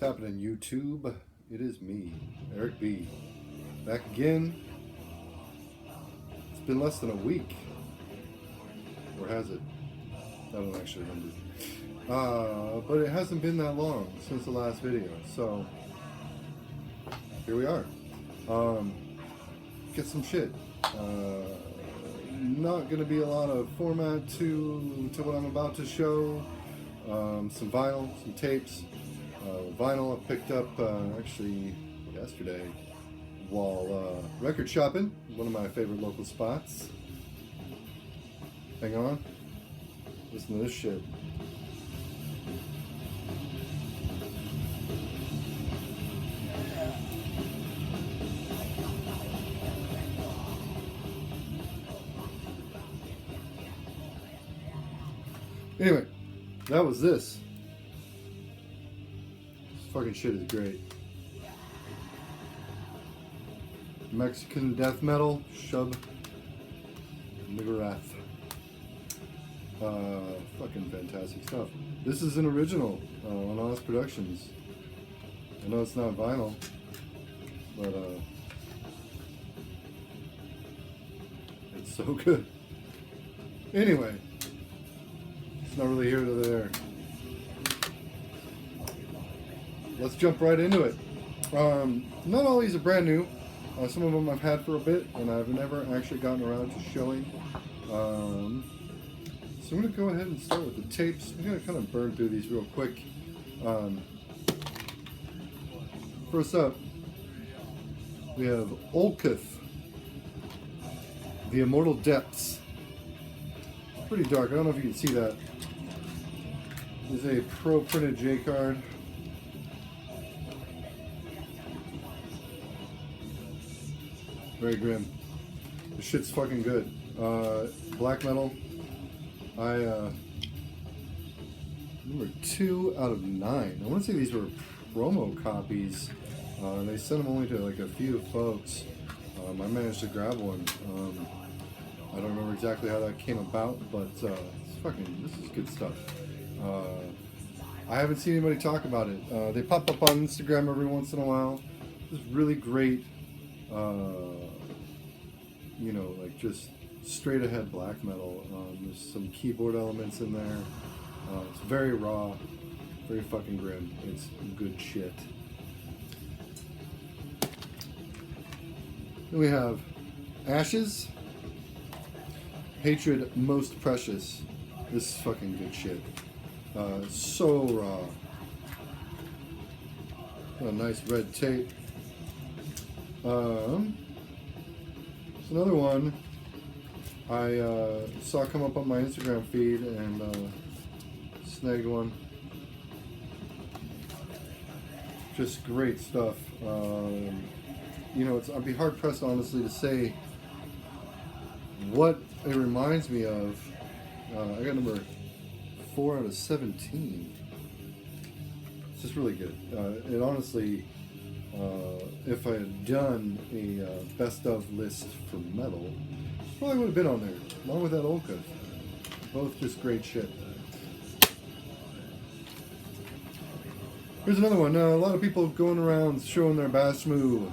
happening, YouTube? It is me, Eric B. Back again. It's been less than a week. Or has it? I don't actually remember. But it hasn't been that long since the last video. So, here we are. Get some shit. Not going to be a lot of format to what I'm about to show. Some vinyl, some tapes. Vinyl I picked up actually yesterday while record shopping, one of my favorite local spots. Hang on, listen to this shit. Anyway, that was this. Fucking shit is great. Mexican death metal, Shub Niggurath. Fucking fantastic stuff. This is an original on Honest Productions. I know it's not vinyl, but it's so good. Anyway, it's not really here to there. Let's jump right into it. Not all these are brand new. Some of them I've had for a bit, and I've never actually gotten around to showing. So I'm going to go ahead and start with the tapes. I'm going to kind of burn through these real quick. First up, we have Olcuth, The Immortal Depths. It's pretty dark. I don't know if you can see that. This is a pro printed J card. Very grim. The shit's fucking good. Black metal. Number 2 out of 9. I want to say these were promo copies. They sent them only to like a few folks. I managed to grab one. I don't remember exactly how that came about, but this is good stuff. I haven't seen anybody talk about it. They pop up on Instagram every once in a while. It's really great. Like just straight ahead black metal. There's some keyboard elements in there. It's very raw, very fucking grim. It's good shit. Then we have Ashes, Hatred Most Precious. This is fucking good shit. So raw. Got a nice red tape. Another one I saw come up on my Instagram feed and snagged one. Just great stuff. I'd be hard pressed honestly to say what it reminds me of. I got number 4 out of 17. It's just really good. It honestly, if I had done a best of list for metal, probably would have been on there, along with that Olcuth. Both just great shit. Here's another one. A lot of people going around showing their Basmu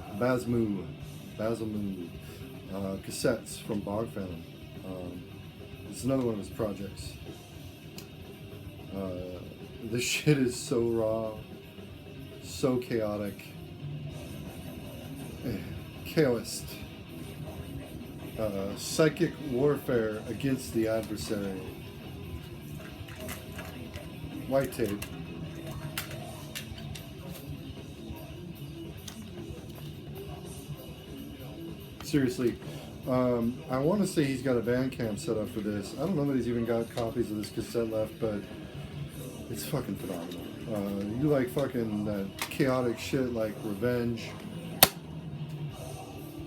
cassettes from Bog Phantom. This is another one of his projects. This shit is so raw, so chaotic. Chaoist. Psychic warfare against the adversary. White tape. Seriously, I want to say he's got a Bandcamp set up for this. I don't know that he's even got copies of this cassette left, but it's fucking phenomenal. You like fucking that chaotic shit like Revenge,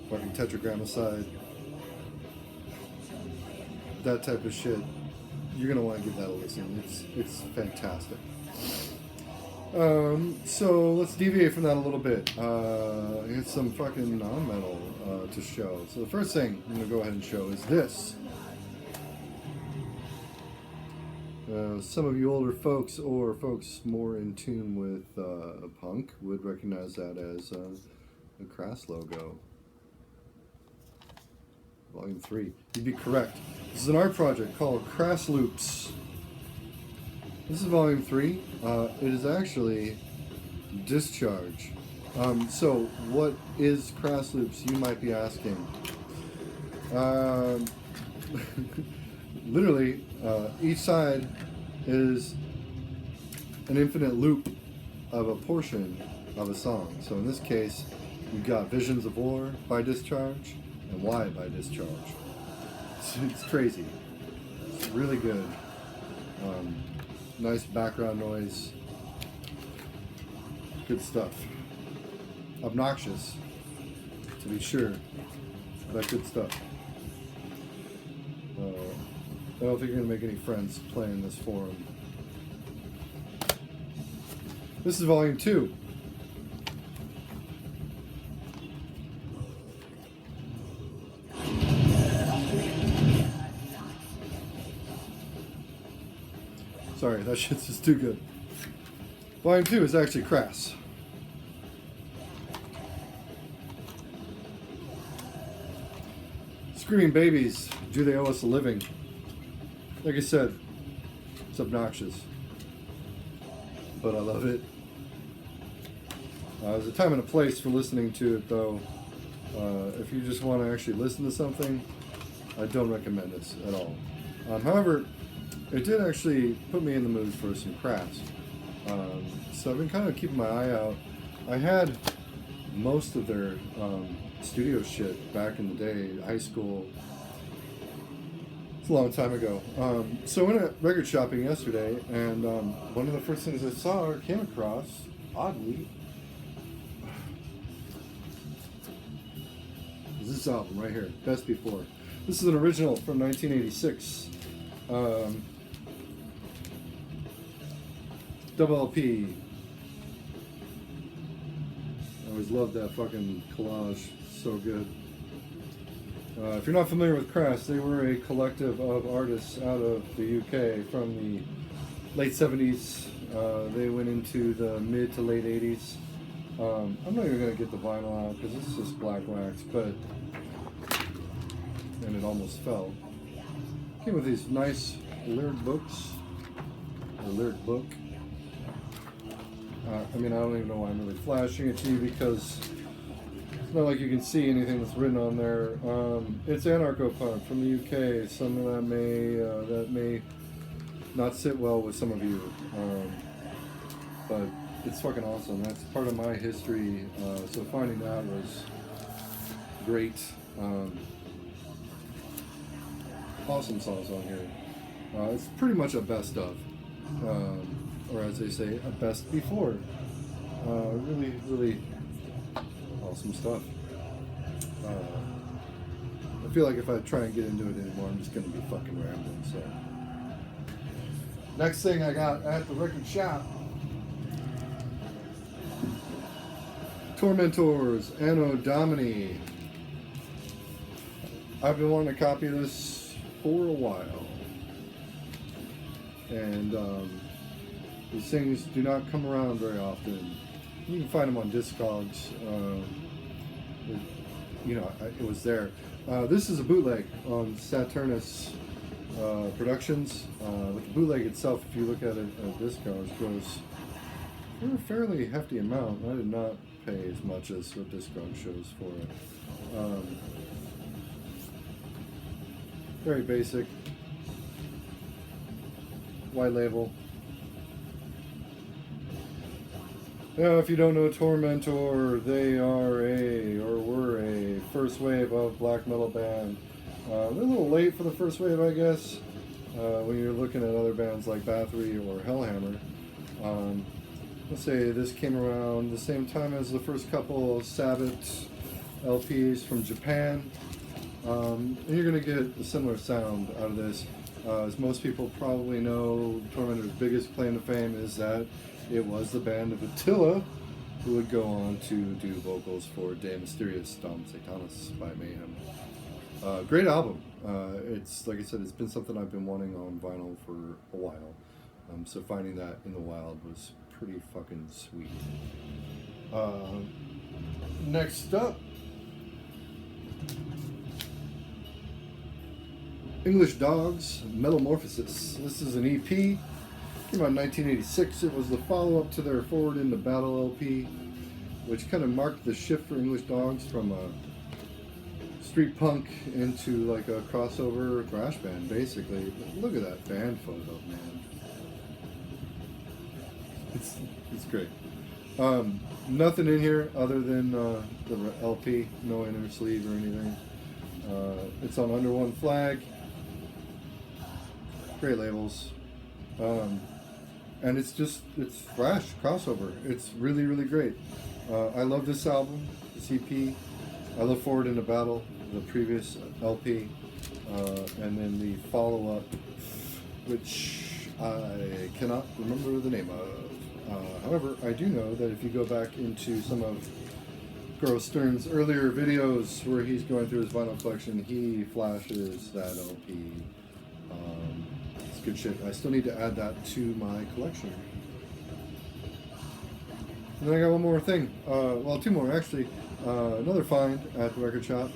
fucking Tetragrammaticide, that type of shit, you're gonna want to give that a listen. It's fantastic. So let's deviate from that a little bit. It's some fucking non-metal to show. So the first thing I'm gonna go ahead and show is this. Some of you older folks or folks more in tune with punk would recognize that as the Crass logo. Volume 3. You'd be correct. This is an art project called Crass Loops. This is Volume 3. It is actually Discharge. So, what is Crass Loops, you might be asking? Literally, each side is an infinite loop of a portion of a song. So in this case, you've got Visions of War by Discharge and Why by Discharge. It's crazy. It's really good. Nice background noise. Good stuff. Obnoxious, to be sure, but good stuff. I don't think you're going to make any friends playing this forum. This is Volume 2. Sorry, that shit's just too good. Volume 2 is actually Crass. Screaming Babies, Do They Owe Us a Living? Like I said, it's obnoxious, but I love it. There's a time and a place for listening to it, though. If you just want to actually listen to something, I don't recommend this at all. However, it did actually put me in the mood for some Crass. So I've been kind of keeping my eye out. I had most of their studio shit back in the day, high school. It's a long time ago. So I went at record shopping yesterday, and one of the first things I saw or came across, oddly, is this album right here, Best Before. This is an original from 1986. Double LP. I always loved that fucking collage. So good. If you're not familiar with Crass, they were a collective of artists out of the UK from the late 70s. They went into the mid to late 80s. I'm not even going to get the vinyl out because it's just black wax, but... and it almost fell. Came with these nice lyric books. A lyric book. I mean, I don't even know why I'm really flashing it to you because... it's not like you can see anything that's written on there. It's anarcho-punk from the UK. Something that may not sit well with some of you, but it's fucking awesome. That's part of my history. So finding that was great. Awesome songs on here. It's pretty much a best of, or as they say, a best before. Really, really. Awesome stuff. I feel like if I try and get into it anymore, I'm just going to be fucking rambling. So, next thing I got at the record shop, Tormentors, Anno Domini. I've been wanting a copy of this for a while, and these things do not come around very often. You can find them on Discogs. It was there. This is a bootleg on Saturnus Productions. With the bootleg itself, if you look at it at Discogs, goes for a fairly hefty amount. I did not pay as much as what Discogs shows for it. Very basic. White label. If you don't know Tormentor, they were a first wave of black metal band. They're a little late for the first wave, I guess, when you're looking at other bands like Bathory or Hellhammer. Let's say this came around the same time as the first couple of Sabbath LPs from Japan. And you're going to get a similar sound out of this. As most people probably know, Tormentor's biggest claim to fame is that it was the band of Attila, who would go on to do vocals for De Mysteriis Dom Satanas by Mayhem. Great album. It's like I said, it's been something I've been wanting on vinyl for a while. So finding that in the wild was pretty fucking sweet. Next up, English Dogs, Metamorphosis. This is an EP. Came out in 1986. It was the follow-up to their Forward into Battle LP, which kind of marked the shift for English Dogs from a street punk into like a crossover thrash band, basically. But look at that band photo, man. It's great. Nothing in here other than the LP, no inner sleeve or anything. It's on Under One Flag. Great labels. And it's thrash crossover. It's really, really great. I love this album, this EP. I love Forward into Battle, the previous LP, and then the follow-up, which I cannot remember the name of. However, I do know that if you go back into some of Gross Stern's earlier videos where he's going through his vinyl collection, he flashes that LP. It's good shit. I still need to add that to my collection. And then I got one more thing. Well, two more actually. Another find at the record shop.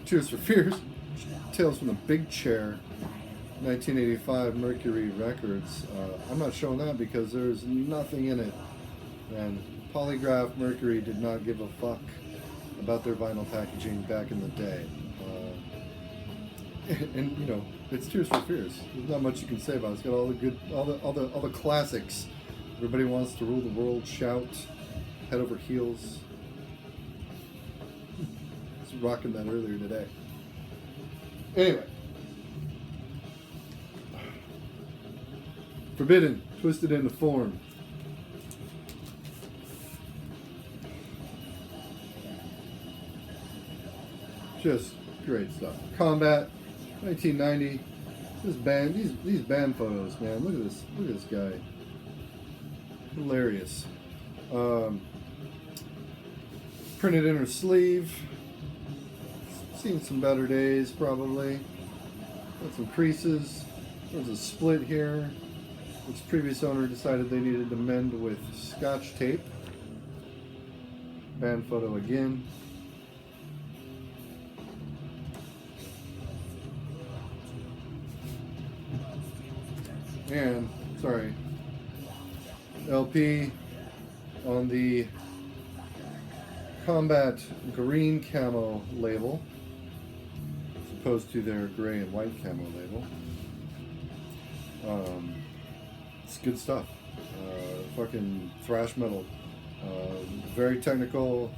Tears for Fears. Tales from the Big Chair. 1985 Mercury Records. I'm not showing that because there's nothing in it. And Polygraph Mercury did not give a fuck about their vinyl packaging back in the day. And you know, it's Tears for Fears. There's not much you can say about it. It's got all the good, all the classics. Everybody Wants to Rule the World, Shout, Head Over Heels. I was rocking that earlier today. Anyway. Forbidden, Twisted into Form. Just great stuff. Combat, 1990. This band, these band photos, man. Look at this guy. Hilarious. Printed inner sleeve. Seen some better days, probably. Got some creases. There's a split here, which previous owner decided they needed to mend with Scotch tape. Band photo again. And, sorry, LP on the Combat green camo label, as opposed to their gray and white camo label. It's good stuff. Fucking thrash metal. Very technical.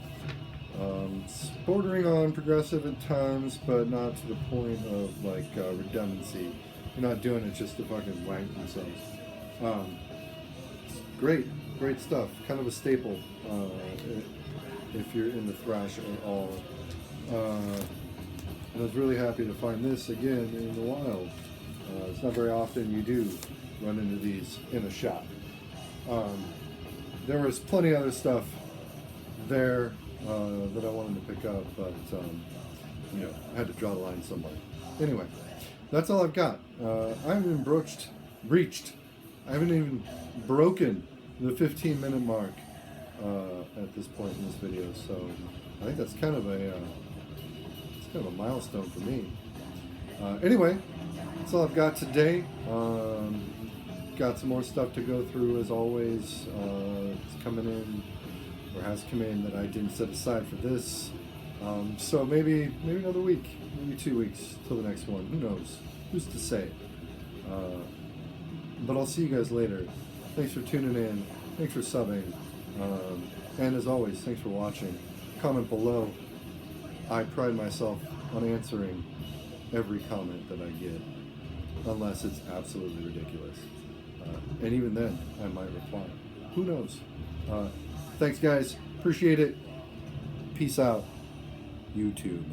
It's bordering on progressive at times, but not to the point of like redundancy. You're not doing it just to fucking wank themselves. It's great stuff. Kind of a staple if you're in the thrash at all. And I was really happy to find this again in the wild. It's not very often you do run into these in a shop. There was plenty of other stuff there that I wanted to pick up, but you know, I had to draw the line somewhere. Anyway, that's all I've got. I haven't even reached. I haven't even broken the 15-minute mark at this point in this video, so I think that's kind of a milestone for me. Anyway, that's all I've got today. Got some more stuff to go through as always. It's coming in, or has come in, that I didn't set aside for this. So maybe another week, maybe 2 weeks till the next one. Who knows? Who's to say? But I'll see you guys later. Thanks for tuning in. Thanks for subbing. And as always, thanks for watching. Comment below. I pride myself on answering every comment that I get, unless it's absolutely ridiculous. And even then, I might reply. Who knows? Thanks, guys. Appreciate it. Peace out, YouTube.